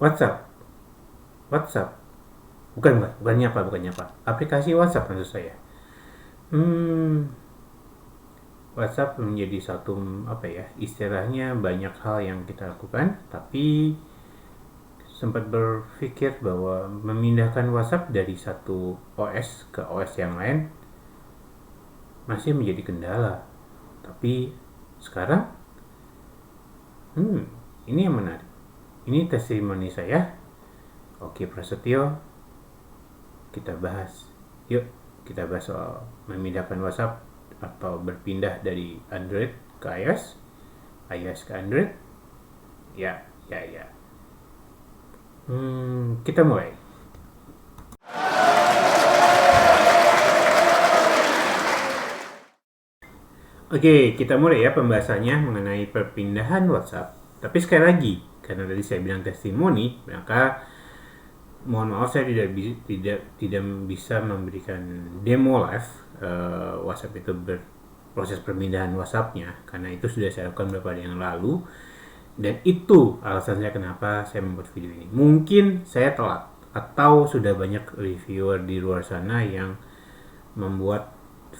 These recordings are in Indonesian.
WhatsApp, WhatsApp, bukannya apa, aplikasi WhatsApp maksud saya. Hmm, WhatsApp menjadi satu apa ya, istilahnya banyak hal yang kita lakukan, tapi sempat berpikir bahwa memindahkan WhatsApp dari satu OS ke OS yang lain masih menjadi kendala. Tapi sekarang, hmm, ini yang menarik. Ini testimoni saya. Oke, Prasetyo, kita bahas. Yuk, kita bahas soal memindahkan WhatsApp atau berpindah dari Android ke iOS, iOS ke Android. Ya, ya, ya. Kita mulai. Oke, kita mulai ya pembahasannya mengenai perpindahan WhatsApp. Tapi sekali lagi, karena tadi saya bilang testimoni, maka mohon maaf saya tidak bisa memberikan demo live WhatsApp itu proses perpindahan WhatsAppnya, karena itu sudah saya lakukan beberapa hari yang lalu, dan itu alasan saya kenapa saya membuat video ini. Mungkin saya telat atau sudah banyak reviewer di luar sana yang membuat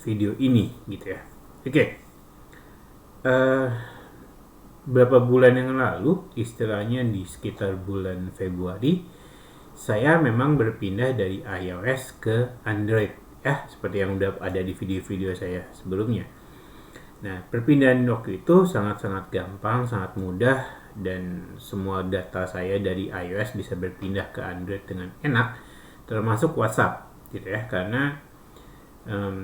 video ini gitu ya. Oke. Berapa bulan yang lalu, istilahnya di sekitar bulan Februari, saya memang berpindah dari iOS ke Android ya, seperti yang udah ada di video-video saya sebelumnya. Nah, perpindahan waktu itu sangat-sangat gampang, sangat mudah, dan semua data saya dari iOS bisa berpindah ke Android dengan enak, termasuk WhatsApp gitu ya, karena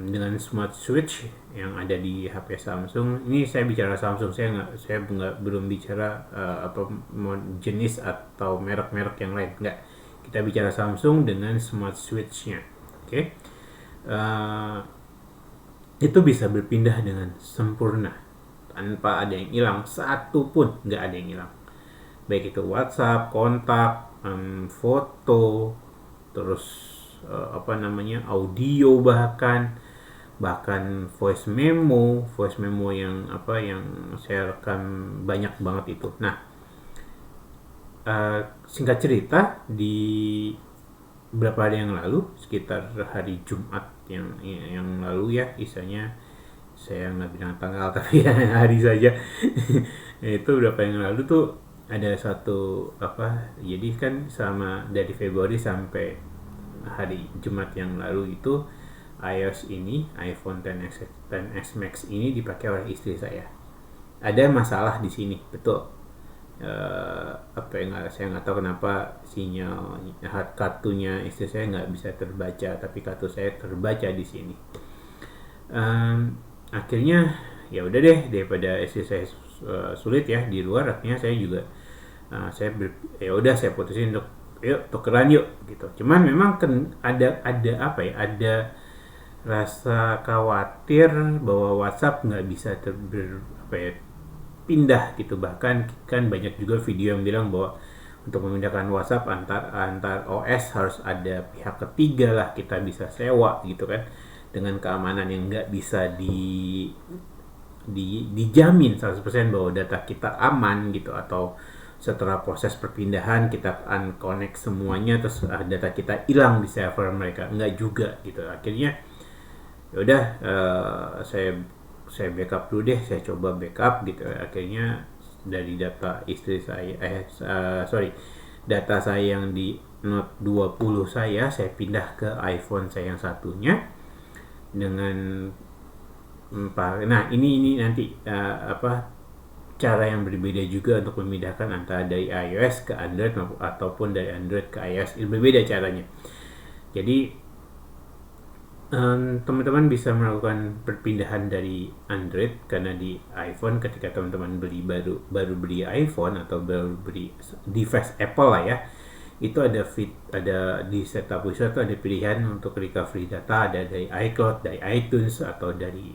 dengan smart switch yang ada di HP Samsung. Ini saya bicara Samsung, saya belum bicara apa jenis atau merek-merek yang lain, enggak. Kita bicara Samsung dengan smart switch-nya. Oke. Itu bisa berpindah dengan sempurna tanpa ada yang hilang, satu pun nggak ada yang hilang, baik itu WhatsApp, kontak, foto, terus audio, bahkan voice memo yang saya rekam banyak banget itu. Nah, singkat cerita, di beberapa hari yang lalu, sekitar hari Jumat yang lalu ya, istilahnya saya nggak bilang tanggal tapi ya hari saja. Itu beberapa yang lalu tuh ada satu jadi kan selama dari Februari sampai hari Jumat yang lalu itu, iOS ini, iPhone XS Max ini dipakai oleh istri saya. Ada masalah di sini, betul. Saya nggak tahu kenapa sinyal kartunya istri saya nggak bisa terbaca, tapi kartu saya terbaca di sini. Akhirnya ya udah deh, daripada istri saya sulit ya di luar, akhirnya saya juga saya putusin untuk yuk tukeran yuk gitu. Cuman memang ada rasa khawatir bahwa WhatsApp nggak bisa pindah gitu. Bahkan kan banyak juga video yang bilang bahwa untuk memindahkan WhatsApp antar OS harus ada pihak ketiga lah, kita bisa sewa gitu kan, dengan keamanan yang nggak bisa dijamin 100% bahwa data kita aman gitu, atau setelah proses perpindahan kita unconnect semuanya terus data kita hilang di server mereka, enggak juga gitu. Akhirnya yaudah, saya backup dulu deh, saya coba backup gitu. Akhirnya dari data istri saya data saya yang di Note 20 saya pindah ke iPhone saya yang satunya dengan ini nanti cara yang berbeda juga untuk memindahkan antara dari iOS ke Android ataupun dari Android ke iOS. Berbeda caranya. Jadi teman-teman bisa melakukan perpindahan dari Android, karena di iPhone ketika teman-teman baru beli iPhone atau baru beli device Apple lah ya, itu ada di setup wizard itu ada pilihan untuk recovery data, ada dari iCloud, dari iTunes, atau dari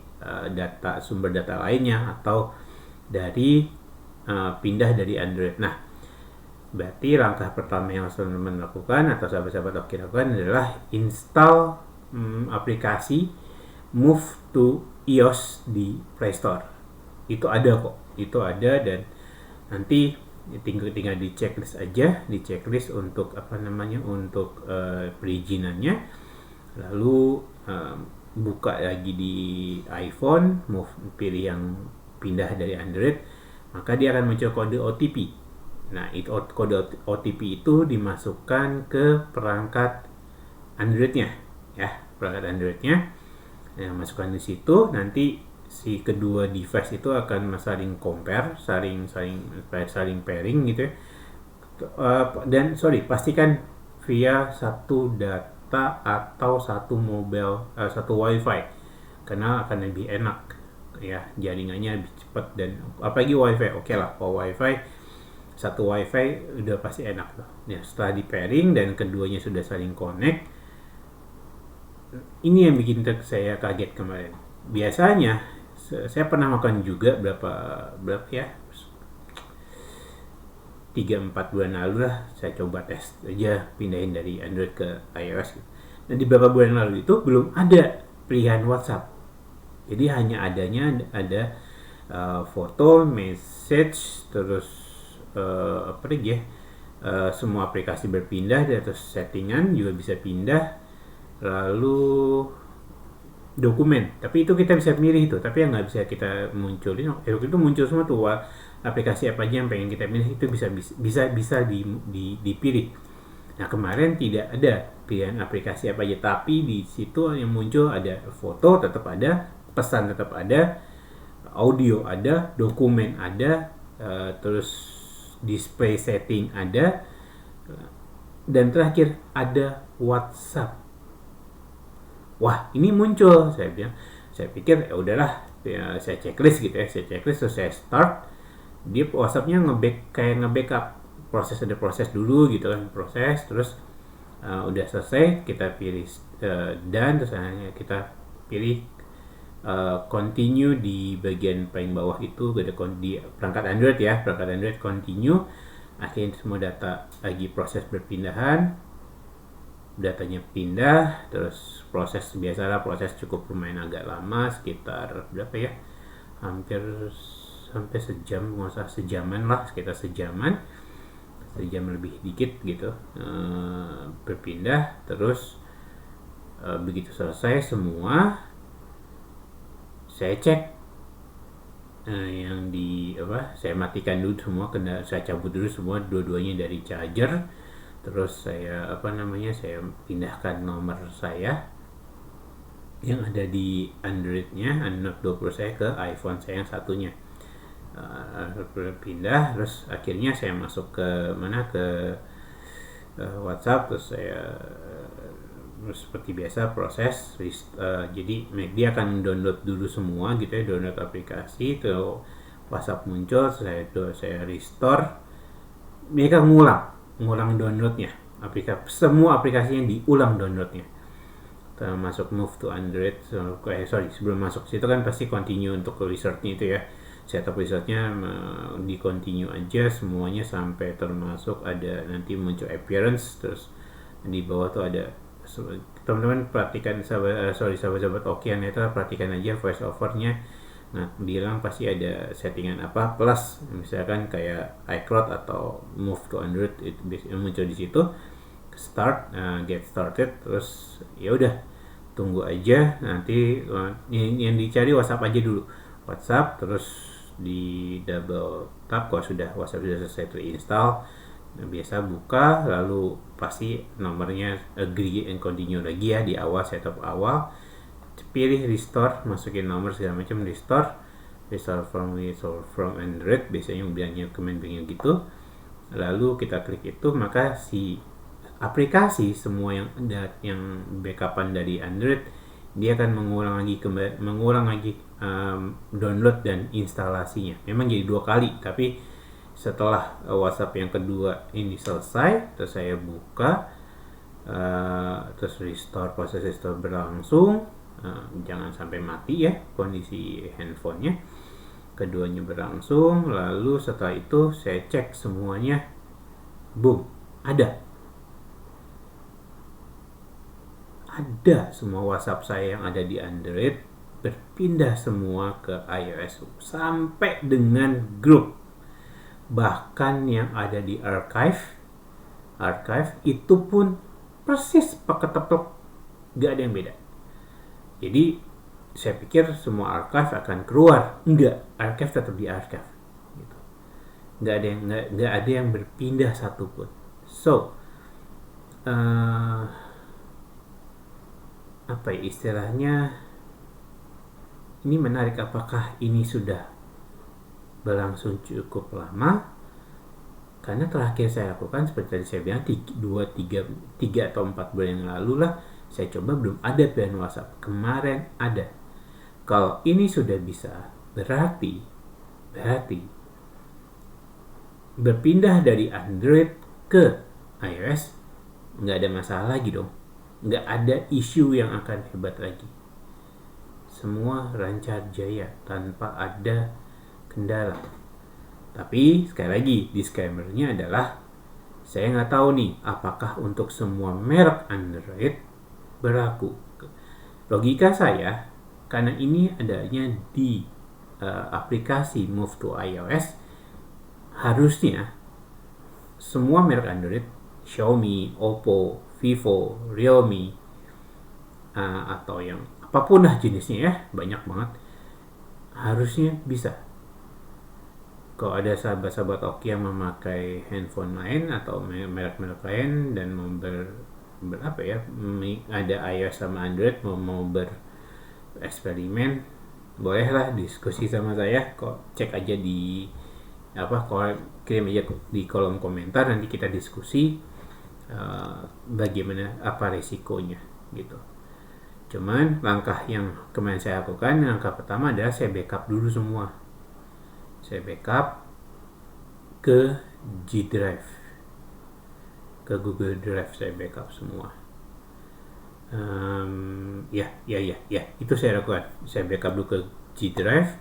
sumber data lainnya, atau dari pindah dari Android. Nah, berarti langkah pertama yang harus teman-teman lakukan atau sahabat-sahabat Oki lakukan adalah install aplikasi Move to iOS di Play Store. Itu ada kok, dan nanti tinggal di checklist aja, di checklist untuk untuk perizinannya, lalu buka lagi di iPhone, pilih yang pindah dari Android, maka dia akan muncul kode OTP. Nah, itu kode OTP itu dimasukkan ke perangkat Androidnya, ya, perangkat Androidnya. Nah, masukkan di situ, nanti si kedua device itu akan saling compare, saling pairing gitu ya. Dan pastikan via satu data atau satu satu wifi, karena akan lebih enak ya, jaringannya lebih cepat, dan apalagi wifi. Oke lah, kalau wifi satu wifi udah pasti enak tuh ya. Setelah di pairing dan keduanya sudah saling connect, ini yang bikin saya kaget kemarin. Biasanya saya pernah makan juga berapa ya, 3-4 bulan lalu lah, saya coba tes aja pindahin dari Android ke iOS gitu. Dan di beberapa bulan lalu itu belum ada pilihan WhatsApp, jadi hanya ada foto, message, terus apa lagi ya, semua aplikasi berpindah, terus settingan juga bisa pindah, lalu dokumen, tapi itu kita bisa milih itu, tapi yang nggak bisa kita munculin. Waktu itu muncul semua tuh aplikasi apa aja yang pengen kita pilih, itu bisa dipilih. Nah, kemarin tidak ada pilihan aplikasi apa aja, tapi di situ yang muncul ada foto tetap ada, pesan tetap ada, audio ada, dokumen ada, terus display setting ada, dan terakhir ada WhatsApp. Wah, ini muncul, saya pikir ya udahlah, ya, saya checklist gitu ya, terus saya start, dia WhatsAppnya nge-backup, ada proses dulu gitu kan, proses, terus udah selesai kita pilih dan terus kita pilih continue di bagian paling bawah itu, ada di perangkat Android ya, perangkat Android continue. Akhirnya semua data lagi proses berpindahan, datanya pindah, terus proses biasalah, proses cukup lumayan agak lama, sekitar berapa ya, hampir sampai sejam, nggak usah sejaman lah, sekitar sejam lebih dikit gitu, berpindah. Terus begitu selesai semua, saya cek yang saya matikan dulu semua, saya cabut dulu semua dua-duanya dari charger. Terus saya saya pindahkan nomor saya yang ada di Android-nya, Android 20 saya, ke iPhone saya yang satunya. Pindah, terus akhirnya saya masuk ke WhatsApp, terus saya seperti biasa proses jadi dia akan download dulu semua gitu ya, download aplikasi, terus WhatsApp muncul, saya restore, mereka ngulang downloadnya, semua aplikasinya diulang downloadnya, termasuk move to Android. Sebelum masuk situ kan pasti continue untuk researchnya itu ya, setup researchnya di continue aja semuanya sampai termasuk ada nanti muncul appearance. Terus di bawah tuh ada, teman-teman perhatikan, sahabat Okian itu perhatikan aja voice overnya. Nah, bilang pasti ada settingan apa, plus misalkan kayak iCloud atau move to Android, itu biasanya muncul di situ. Start, get started, terus ya udah tunggu aja, nanti yang dicari WhatsApp aja dulu, WhatsApp, terus di double tap kalau WhatsApp sudah selesai terinstall. Nah, biasa buka, lalu pasti nomornya agree and continue lagi ya di awal, setup awal, pilih restore, masukin nomor segala macam, restore from Android, biasanya bilangnya command-nya gitu. Lalu kita klik itu, maka si aplikasi semua yang ada, yang backupan dari Android, dia akan mengulang lagi download dan instalasinya. Memang jadi 2 kali, tapi setelah WhatsApp yang kedua ini selesai, terus saya buka, terus proses restore berlangsung. Jangan sampai mati ya kondisi handphonenya, keduanya berlangsung. Lalu setelah itu saya cek semuanya, boom, ada semua WhatsApp saya yang ada di Android berpindah semua ke iOS, sampai dengan grup Bahkan yang ada di archive itu pun persis pakai teplok, nggak ada yang beda. Jadi saya pikir semua archive akan keluar, enggak, archive tetap di archive gitu. Nggak ada yang berpindah satupun. So apa ya istilahnya, ini menarik. Apakah ini sudah berlangsung cukup lama? Karena terakhir saya lakukan seperti tadi saya bilang 3 atau 4 bulan yang lalu lah, saya coba belum ada pilihan WhatsApp. Kemarin ada. Kalau ini sudah bisa, berarti berpindah dari Android ke iOS nggak ada masalah lagi dong. Nggak ada isu yang akan hebat lagi. Semua lancar jaya tanpa ada kendala. Tapi sekali lagi disclaimer-nya adalah saya nggak tahu nih apakah untuk semua merek Android berlaku. Logika saya, karena ini adanya di aplikasi Move to iOS, harusnya semua merek Android, Xiaomi, Oppo, Vivo, Realme, atau yang apapun lah jenisnya ya, banyak banget, harusnya bisa. Kalau ada sahabat-sahabat Oki yang memakai handphone lain atau merek-merek lain dan mau ada iOS sama Android, mau bereksperimen, bolehlah diskusi sama saya. Kok cek aja di kirim aja di kolom komentar, nanti kita diskusi bagaimana, apa resikonya gitu. Cuman langkah yang kemarin saya lakukan, langkah pertama adalah saya backup dulu semua. Saya backup ke G Drive, ke Google Drive, saya backup semua. Itu saya lakukan. Saya backup dulu ke G Drive,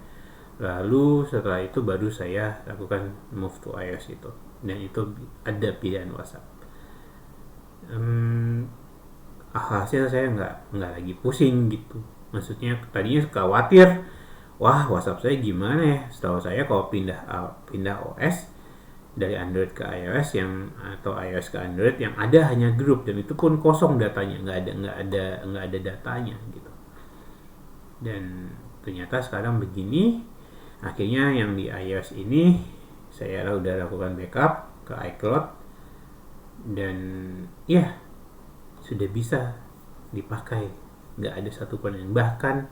lalu setelah itu baru saya lakukan move to iOS itu, dan itu ada pilihan WhatsApp. Hasil saya nggak lagi pusing gitu. Maksudnya tadinya khawatir, wah WhatsApp saya gimana ya. Setahu saya kalau pindah OS dari Android ke iOS atau iOS ke Android, yang ada hanya grup, dan itu pun kosong datanya, nggak ada datanya gitu. Dan ternyata sekarang begini. Akhirnya yang di iOS ini saya udah lakukan backup ke iCloud, dan ya sudah bisa dipakai, nggak ada satupun yang bahkan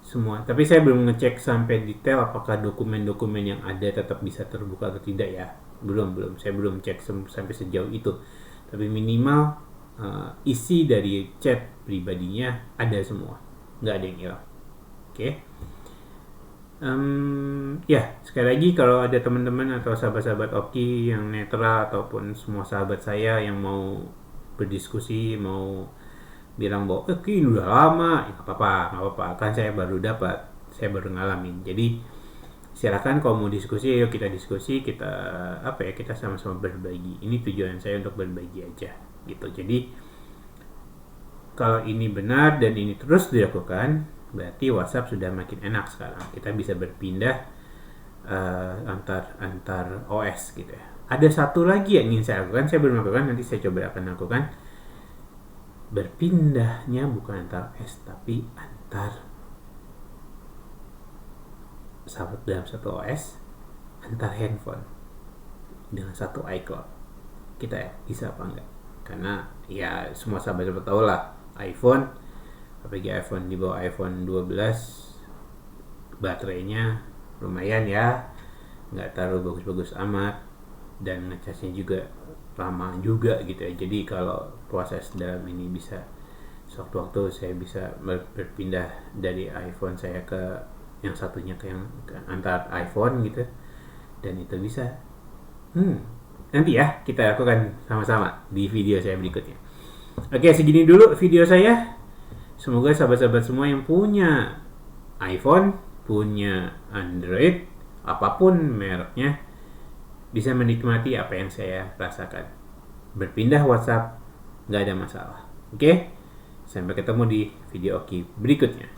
semua. Tapi saya belum ngecek sampai detail apakah dokumen-dokumen yang ada tetap bisa terbuka atau tidak ya. Belum saya belum cek sampai sejauh itu. Tapi minimal isi dari chat pribadinya ada semua, nggak ada yang hilang. Oke. Sekali lagi, kalau ada teman-teman atau sahabat-sahabat Oki yang netral ataupun semua sahabat saya yang mau berdiskusi, mau bilang bahwa ini udah lama, ya nggak apa-apa, kan saya baru ngalamin. Jadi silakan kalau mau diskusi, yuk kita diskusi, kita sama-sama berbagi. Ini tujuan saya, untuk berbagi aja gitu. Jadi kalau ini benar dan ini terus dilakukan, berarti WhatsApp sudah makin enak sekarang. Kita bisa berpindah antar OS gitu ya. Ada satu lagi yang ingin saya lakukan, saya belum lakukan, nanti saya coba akan lakukan. Berpindahnya bukan antar OS, tapi antar dalam satu OS, antar handphone dengan satu iCloud. Kita bisa apa enggak? Karena ya semua sahabat tahu lah, iPhone, apalagi iPhone di bawah iPhone 12, baterainya lumayan ya, nggak terlalu bagus-bagus amat, dan ngecasnya juga lama juga gitu ya. Jadi kalau proses dalam ini bisa sewaktu-waktu saya bisa berpindah dari iPhone saya ke yang satunya, ke antar iPhone gitu, dan itu bisa nanti ya kita lakukan sama-sama di video saya berikutnya. Oke, segini dulu video saya. Semoga sahabat-sahabat semua yang punya iPhone, punya Android, apapun mereknya, bisa menikmati apa yang saya rasakan. Berpindah WhatsApp nggak ada masalah. Oke? Sampai ketemu di video Oki berikutnya.